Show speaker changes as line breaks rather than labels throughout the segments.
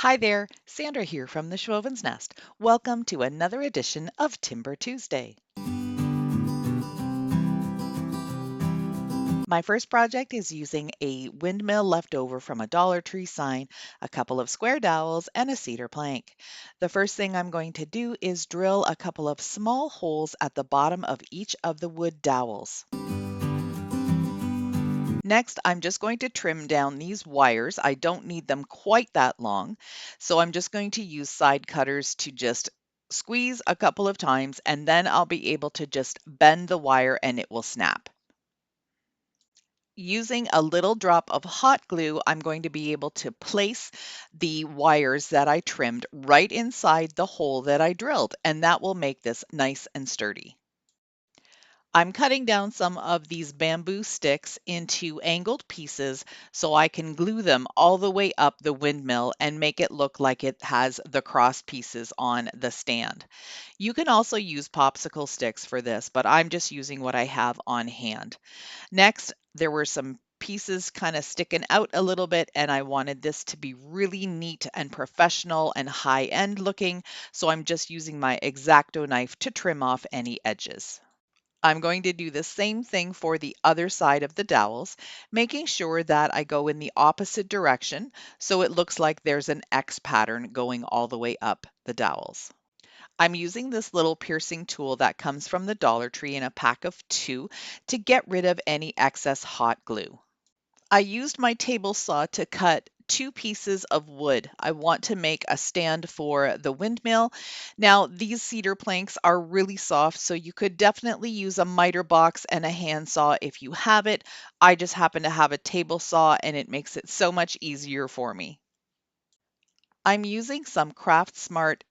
Hi there, Sandra here from the Schwowin's Nest. Welcome to another edition of Timber Tuesday. My first project is using a windmill left over from a Dollar Tree sign, a couple of square dowels, and a cedar plank. The first thing I'm going to do is drill a couple of small holes at the bottom of each of the wood dowels. Next, I'm just going to trim down these wires. I don't need them quite that long, so I'm just going to use side cutters to just squeeze a couple of times, and then I'll be able to just bend the wire and it will snap. Using a little drop of hot glue, I'm going to be able to place the wires that I trimmed right inside the hole that I drilled, and that will make this nice and sturdy. I'm cutting down some of these bamboo sticks into angled pieces so I can glue them all the way up the windmill and make it look like it has the cross pieces on the stand. You can also use popsicle sticks for this, but I'm just using what I have on hand. Next, there were some pieces kind of sticking out a little bit, and I wanted this to be really neat and professional and high end looking, so I'm just using my X-Acto knife to trim off any edges. I'm going to do the same thing for the other side of the dowels, making sure that I go in the opposite direction so it looks like there's an X pattern going all the way up the dowels. I'm using this little piercing tool that comes from the Dollar Tree in a pack of 2 to get rid of any excess hot glue. I used my table saw to cut 2 pieces of wood. I want to make a stand for the windmill. Now, these cedar planks are really soft, so you could definitely use a miter box and a handsaw if you have it. I just happen to have a table saw and it makes it so much easier for me. I'm using some Craft Smart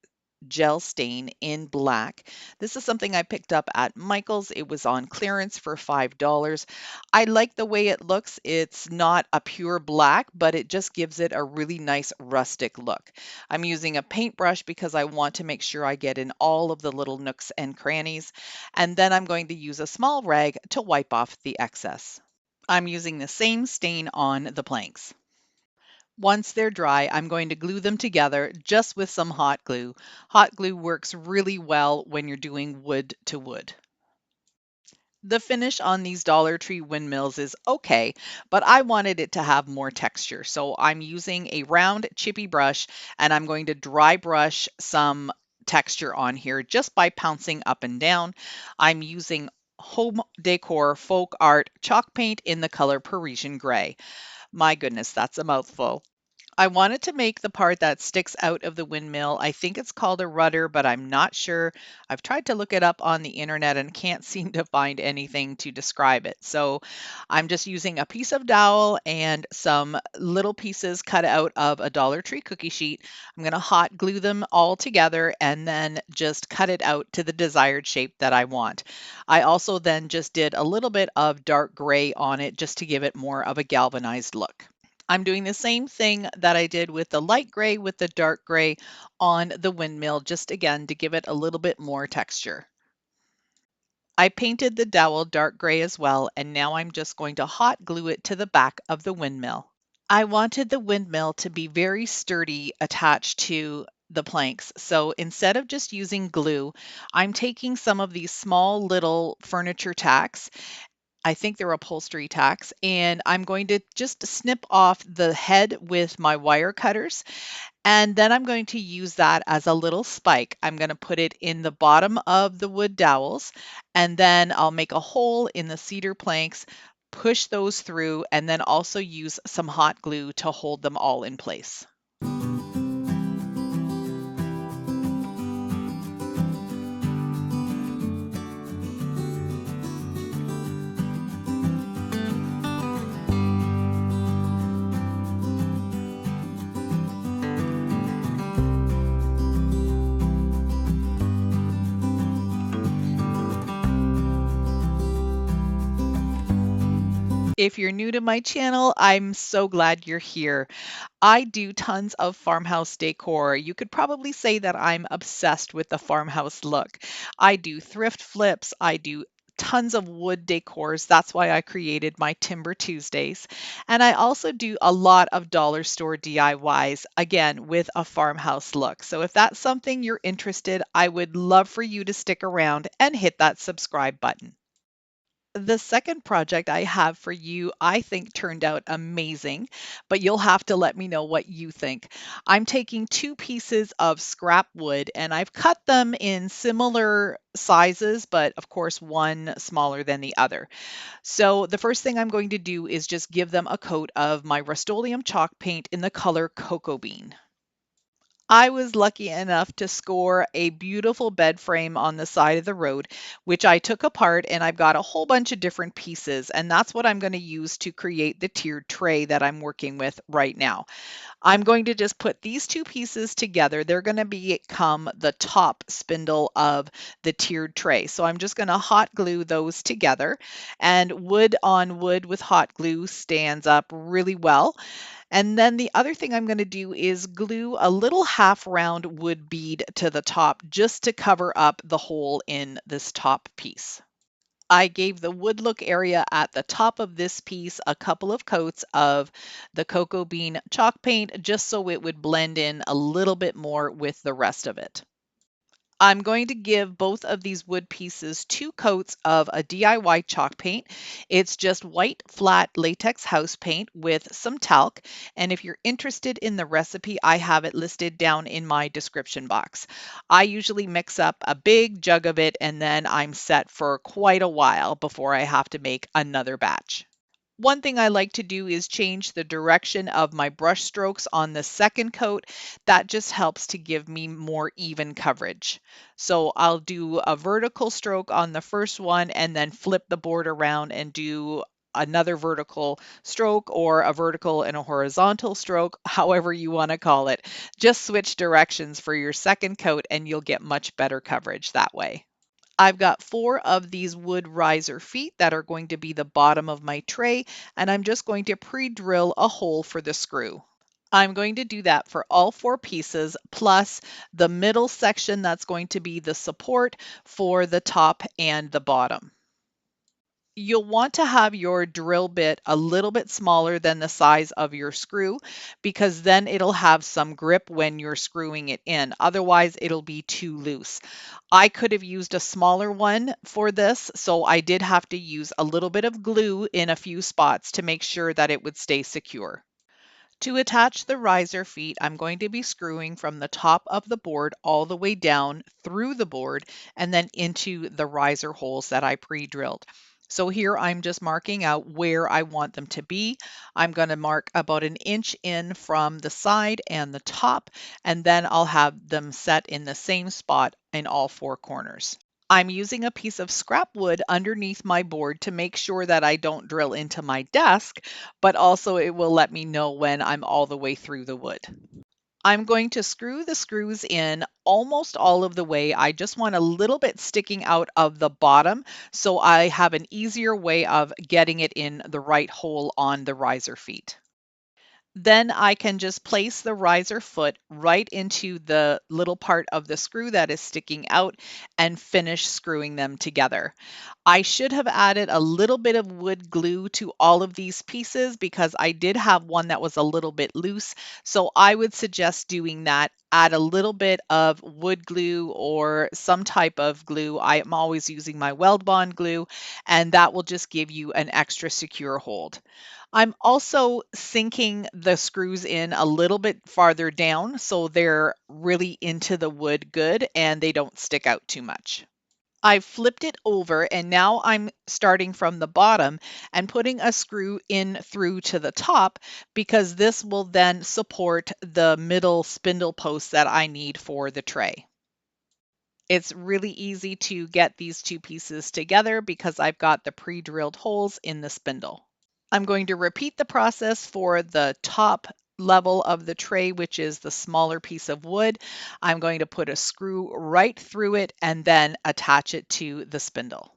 gel stain in black. This is something I picked up at Michael's. It was on clearance for $5. I like the way it looks. It's not a pure black, but it just gives it a really nice rustic look. I'm using a paintbrush because I want to make sure I get in all of the little nooks and crannies. And then I'm going to use a small rag to wipe off the excess. I'm using the same stain on the planks. Once they're dry, I'm going to glue them together just with some hot glue. Hot glue works really well when you're doing wood to wood. The finish on these Dollar Tree windmills is okay, but I wanted it to have more texture. So I'm using a round chippy brush and I'm going to dry brush some texture on here just by pouncing up and down. I'm using Home Decor Folk Art chalk paint in the color Parisian Gray. My goodness, that's a mouthful. I wanted to make the part that sticks out of the windmill. I think it's called a rudder, but I'm not sure. I've tried to look it up on the internet and can't seem to find anything to describe it. So I'm just using a piece of dowel and some little pieces cut out of a Dollar Tree cookie sheet. I'm going to hot glue them all together and then just cut it out to the desired shape that I want. I also then just did a little bit of dark gray on it just to give it more of a galvanized look. I'm doing the same thing that I did with the light gray with the dark gray on the windmill, just again to give it a little bit more texture. I painted the dowel dark gray as well, and now I'm just going to hot glue it to the back of the windmill. I wanted the windmill to be very sturdy attached to the planks. So instead of just using glue, I'm taking some of these small little furniture tacks. I think they're upholstery tacks, and I'm going to just snip off the head with my wire cutters, and then I'm going to use that as a little spike. I'm going to put it in the bottom of the wood dowels, and then I'll make a hole in the cedar planks, push those through, and then also use some hot glue to hold them all in place. If you're new to my channel, I'm so glad you're here. I do tons of farmhouse decor. You could probably say that I'm obsessed with the farmhouse look. I do thrift flips, I do tons of wood decors. That's why I created my Timber Tuesdays. And I also do a lot of dollar store DIYs, again, with a farmhouse look. So if that's something you're interested, I would love for you to stick around and hit that subscribe button. The second project I have for you, I think turned out amazing, but you'll have to let me know what you think. I'm taking two pieces of scrap wood and I've cut them in similar sizes, but of course, one smaller than the other. So the first thing I'm going to do is just give them a coat of my Rust-Oleum chalk paint in the color Cocoa Bean. I was lucky enough to score a beautiful bed frame on the side of the road, which I took apart and I've got a whole bunch of different pieces. And that's what I'm going to use to create the tiered tray that I'm working with right now. I'm going to just put these two pieces together. They're going to become the top spindle of the tiered tray. So I'm just going to hot glue those together, and wood on wood with hot glue stands up really well. And then the other thing I'm going to do is glue a little half round wood bead to the top just to cover up the hole in this top piece. I gave the wood look area at the top of this piece a couple of coats of the cocoa bean chalk paint just so it would blend in a little bit more with the rest of it. I'm going to give both of these wood pieces two coats of a DIY chalk paint. It's just white flat latex house paint with some talc. And if you're interested in the recipe, I have it listed down in my description box. I usually mix up a big jug of it and then I'm set for quite a while before I have to make another batch. One thing I like to do is change the direction of my brush strokes on the second coat. That just helps to give me more even coverage. So I'll do a vertical stroke on the first one and then flip the board around and do another vertical stroke or a vertical and a horizontal stroke, however you want to call it. Just switch directions for your second coat and you'll get much better coverage that way. I've got 4 of these wood riser feet that are going to be the bottom of my tray, and I'm just going to pre-drill a hole for the screw. I'm going to do that for all 4 pieces, plus the middle section that's going to be the support for the top and the bottom. You'll want to have your drill bit a little bit smaller than the size of your screw because then it'll have some grip when you're screwing it in. Otherwise, it'll be too loose. I could have used a smaller one for this, so I did have to use a little bit of glue in a few spots to make sure that it would stay secure. To attach the riser feet, I'm going to be screwing from the top of the board all the way down through the board and then into the riser holes that I pre-drilled. So here I'm just marking out where I want them to be. I'm going to mark about an inch in from the side and the top, and then I'll have them set in the same spot in all 4 corners. I'm using a piece of scrap wood underneath my board to make sure that I don't drill into my desk, but also it will let me know when I'm all the way through the wood. I'm going to screw the screws in almost all of the way. I just want a little bit sticking out of the bottom so I have an easier way of getting it in the right hole on the riser feet. Then I can just place the riser foot right into the little part of the screw that is sticking out and finish screwing them together. I should have added a little bit of wood glue to all of these pieces because I did have one that was a little bit loose. So I would suggest doing that. Add a little bit of wood glue or some type of glue. I am always using my Weld Bond glue, and that will just give you an extra secure hold. I'm also sinking the screws in a little bit farther down so they're really into the wood good and they don't stick out too much. I've flipped it over and now I'm starting from the bottom and putting a screw in through to the top because this will then support the middle spindle post that I need for the tray. It's really easy to get these two pieces together because I've got the pre-drilled holes in the spindle. I'm going to repeat the process for the top level of the tray, which is the smaller piece of wood. I'm going to put a screw right through it and then attach it to the spindle.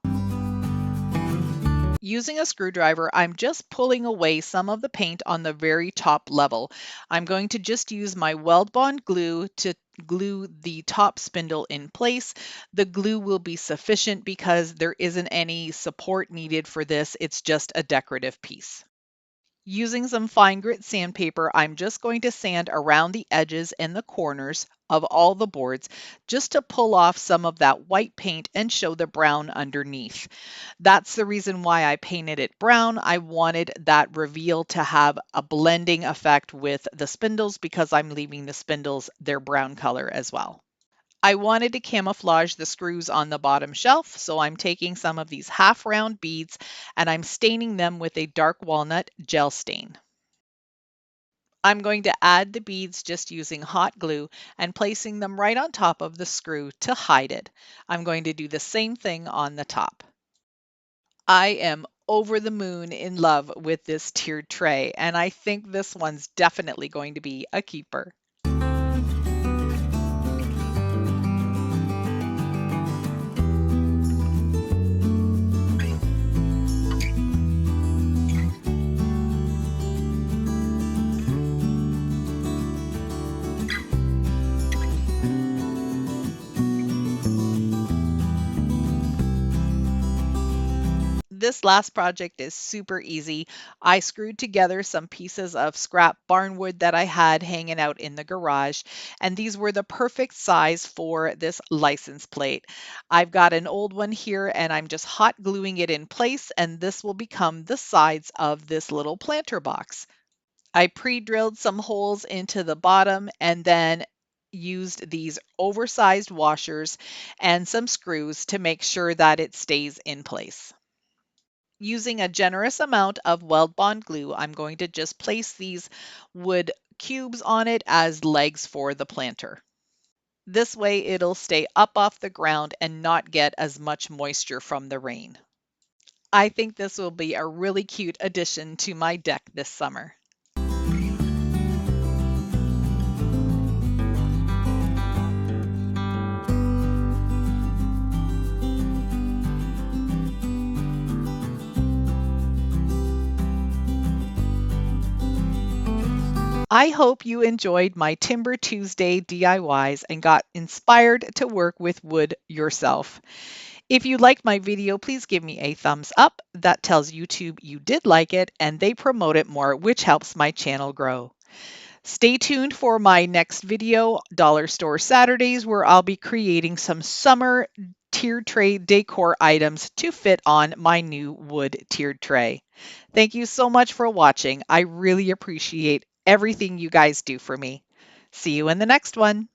Using a screwdriver, I'm just pulling away some of the paint on the very top level. I'm going to just use my Weld Bond glue to glue the top spindle in place. The glue will be sufficient because there isn't any support needed for this. It's just a decorative piece. Using some fine grit sandpaper, I'm just going to sand around the edges and the corners of all the boards just to pull off some of that white paint and show the brown underneath. That's the reason why I painted it brown. I wanted that reveal to have a blending effect with the spindles because I'm leaving the spindles their brown color as well. I wanted to camouflage the screws on the bottom shelf, so I'm taking some of these half round beads and I'm staining them with a dark walnut gel stain. I'm going to add the beads just using hot glue and placing them right on top of the screw to hide it. I'm going to do the same thing on the top. I am over the moon in love with this tiered tray, and I think this one's definitely going to be a keeper. This last project is super easy. I screwed together some pieces of scrap barnwood that I had hanging out in the garage, and these were the perfect size for this license plate. I've got an old one here and I'm just hot gluing it in place, and this will become the sides of this little planter box. I pre-drilled some holes into the bottom and then used these oversized washers and some screws to make sure that it stays in place. Using a generous amount of Weld Bond glue, I'm going to just place these wood cubes on it as legs for the planter. This way it'll stay up off the ground and not get as much moisture from the rain. I think this will be a really cute addition to my deck this summer. I hope you enjoyed my Timber Tuesday DIYs and got inspired to work with wood yourself. If you liked my video, please give me a thumbs up. That tells YouTube you did like it and they promote it more, which helps my channel grow. Stay tuned for my next video, Dollar Store Saturdays, where I'll be creating some summer tiered tray decor items to fit on my new wood tiered tray. Thank you so much for watching. I really appreciate everything you guys do for me. See you in the next one.